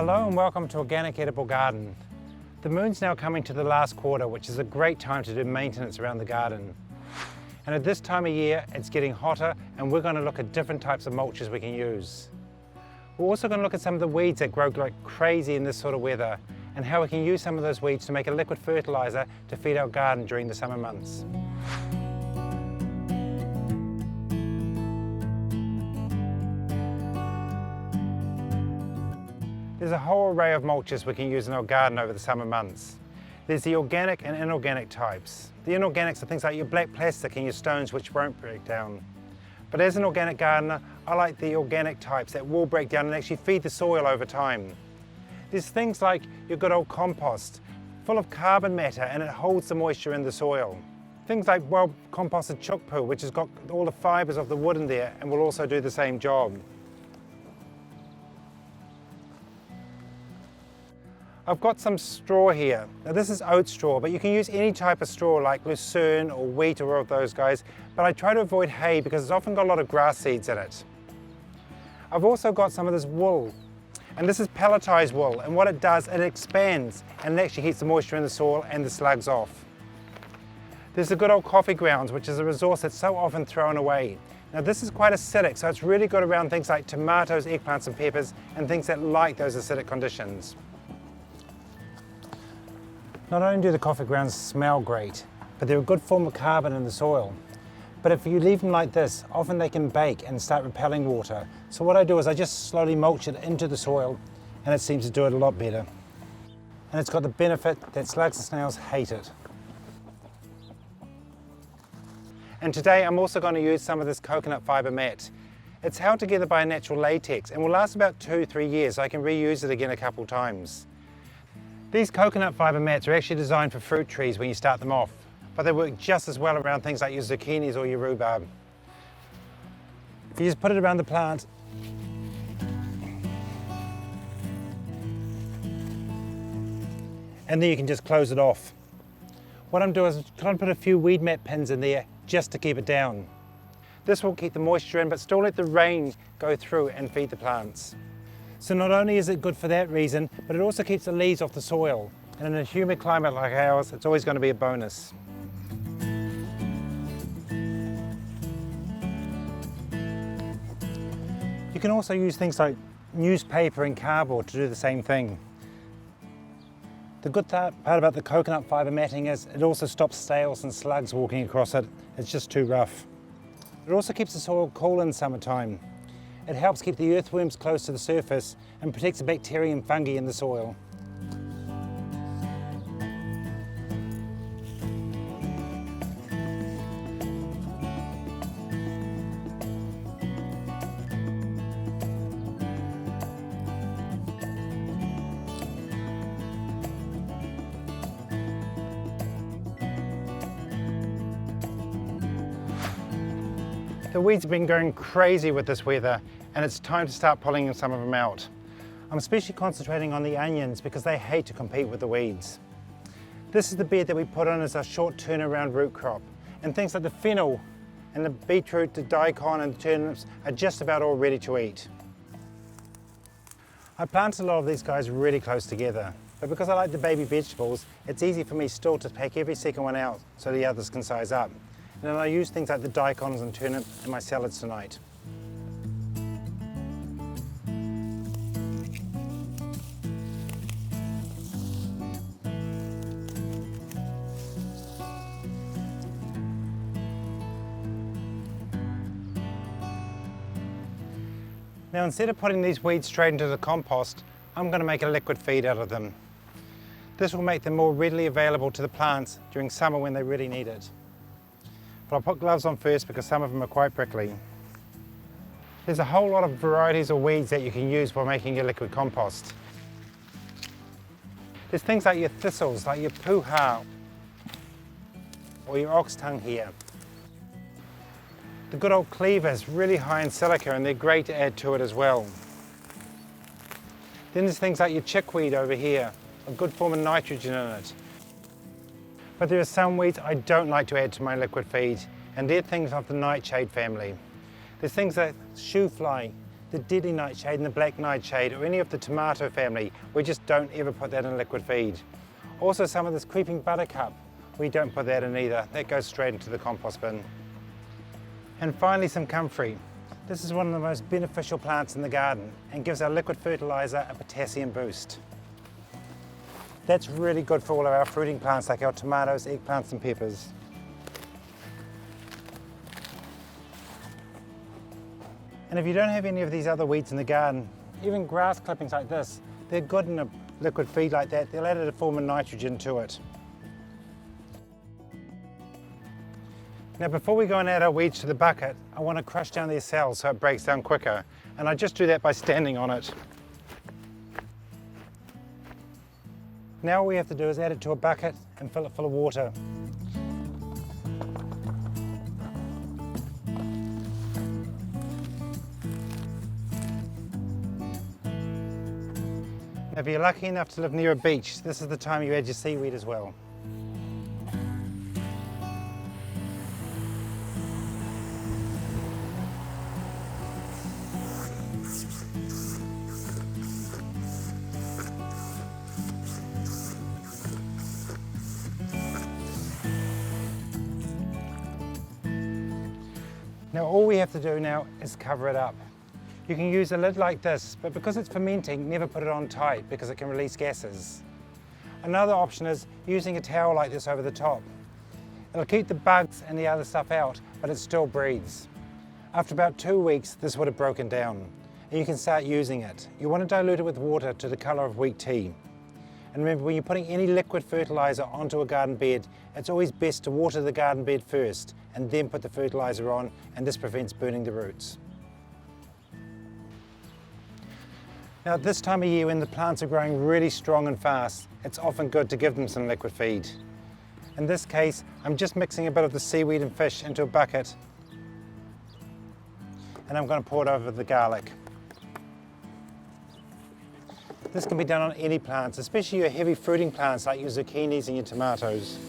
Hello and welcome to Organic Edible Garden. The moon's now coming to the last quarter, which is a great time to do maintenance around the garden. And at this time of year, it's getting hotter and we're going to look at different types of mulches we can use. We're also going to look at some of the weeds that grow like crazy in this sort of weather and how we can use some of those weeds to make a liquid fertilizer to feed our garden during the summer months. There's a whole array of mulches we can use in our garden over the summer months. There's the organic and inorganic types. The inorganics are things like your black plastic and your stones which won't break down. But as an organic gardener, I like the organic types that will break down and actually feed the soil over time. There's things like your good old compost, full of carbon matter and it holds the moisture in the soil. Things like well composted chook poo, which has got all the fibres of the wood in there and will also do the same job. I've got some straw here. Now this is oat straw, but you can use any type of straw like lucerne or wheat or of those guys, but I try to avoid hay because it's often got a lot of grass seeds in it. I've also got some of this wool, and this is pelletized wool, and what it does, it expands and it actually keeps the moisture in the soil and the slugs off. There's the good old coffee grounds, which is a resource that's so often thrown away. Now this is quite acidic, so it's really good around things like tomatoes, eggplants and peppers, and things that like those acidic conditions. Not only do the coffee grounds smell great, but they're a good form of carbon in the soil. But if you leave them like this, often they can bake and start repelling water. So what I do is I just slowly mulch it into the soil and it seems to do it a lot better. And it's got the benefit that slugs and snails hate it. And today I'm also going to use some of this coconut fibre mat. It's held together by a natural latex and will last about 2-3 years, so I can reuse it again a couple times. These coconut fibre mats are actually designed for fruit trees when you start them off, but they work just as well around things like your zucchinis or your rhubarb. If you just put it around the plant, and then you can just close it off. What I'm doing is trying to put a few weed mat pins in there just to keep it down. This will keep the moisture in but still let the rain go through and feed the plants. So not only is it good for that reason, but it also keeps the leaves off the soil. And in a humid climate like ours, it's always going to be a bonus. You can also use things like newspaper and cardboard to do the same thing. The good part about the coconut fibre matting is it also stops snails and slugs walking across it. It's just too rough. It also keeps the soil cool in summertime. It helps keep the earthworms close to the surface and protects the bacteria and fungi in the soil. The weeds have been going crazy with this weather and it's time to start pulling some of them out. I'm especially concentrating on the onions because they hate to compete with the weeds. This is the bed that we put on as a short turnaround root crop, and things like the fennel and the beetroot, the daikon and the turnips are just about all ready to eat. I planted a lot of these guys really close together, but because I like the baby vegetables, it's easy for me still to take every second one out so the others can size up. And then I use things like the daikons and turnip in my salads tonight. Now instead of putting these weeds straight into the compost, I'm going to make a liquid feed out of them. This will make them more readily available to the plants during summer when they really need it. But I'll put gloves on first because some of them are quite prickly. There's a whole lot of varieties of weeds that you can use for making your liquid compost. There's things like your thistles, like your puha or your oxtongue here. The good old cleaver is really high in silica and they're great to add to it as well. Then there's things like your chickweed over here, a good form of nitrogen in it. But there are some weeds I don't like to add to my liquid feed, and they're things of the nightshade family. There's things like shoe fly, the deadly nightshade and the black nightshade or any of the tomato family, we just don't ever put that in liquid feed. Also some of this creeping buttercup, we don't put that in either. That goes straight into the compost bin. And finally some comfrey. This is one of the most beneficial plants in the garden and gives our liquid fertilizer a potassium boost. That's really good for all of our fruiting plants like our tomatoes, eggplants and peppers. And if you don't have any of these other weeds in the garden, even grass clippings like this, they're good in a liquid feed like that. They'll add a form of nitrogen to it. Now before we go and add our weeds to the bucket, I want to crush down their cells so it breaks down quicker. And I just do that by standing on it. Now all we have to do is add it to a bucket and fill it full of water. If you're lucky enough to live near a beach, this is the time you add your seaweed as well. Now all we have to do now is cover it up. You can use a lid like this, but because it's fermenting, never put it on tight because it can release gases. Another option is using a towel like this over the top. It'll keep the bugs and the other stuff out, but it still breathes. After about 2 weeks, this would have broken down, and you can start using it. You want to dilute it with water to the colour of weak tea. And remember, when you're putting any liquid fertilizer onto a garden bed, it's always best to water the garden bed first and then put the fertilizer on, and this prevents burning the roots. Now at this time of year when the plants are growing really strong and fast, it's often good to give them some liquid feed. In this case, I'm just mixing a bit of the seaweed and fish into a bucket, and I'm going to pour it over the garlic. This can be done on any plants, especially your heavy fruiting plants like your zucchinis and your tomatoes.